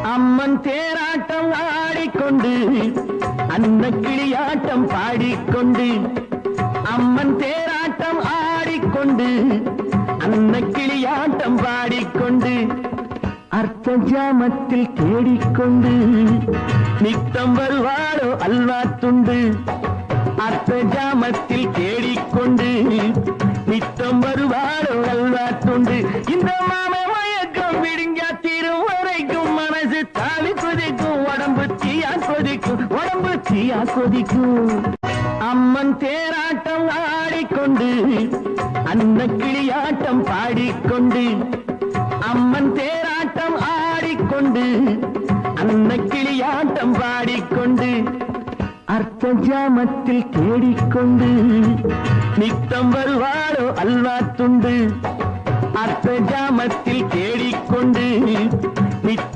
அம்மன் தேராட்டம் ஆடிக்கொண்டு அன்ன கிளியாட்டம் பாடிக்கொண்டு அம்மன் தேராட்டம் ஆடிக்கொண்டு அன்ன கிளியாட்டம் பாடிக்கொண்டு அர்த்த ஜாமத்தில் தேடிக்கொண்டு நித்தம் வருவாளோ அல்வா துண்டு அர்த்த ஜாமத்தில் தேடிக்கொண்டு நித்தம் வருவாளோ அல்வா துண்டு இந்த மாம மயக்கம் விடுங்கா தீரும் வரைக்கும் மனசு தாவி கொதிக்கும் உடம்பு தீயா கொதிக்கும் அம்மன் தேராட்டம் ஆடிக்கொண்டு அன்ன கிளியாட்டம் பாடிக்கொண்டு அம்மன் தேராட்டம் ஆடிக்கொண்டு அன்ன கிளியாட்டம் பாடிக்கொண்டு அர்த்த ஜாமத்தில் தேடிக்கொண்டு நித்தம் வருவாளோ அல்வா துண்டு அர்த்த ஜாமத்தில் தேடிக்கொண்டு நித்தம்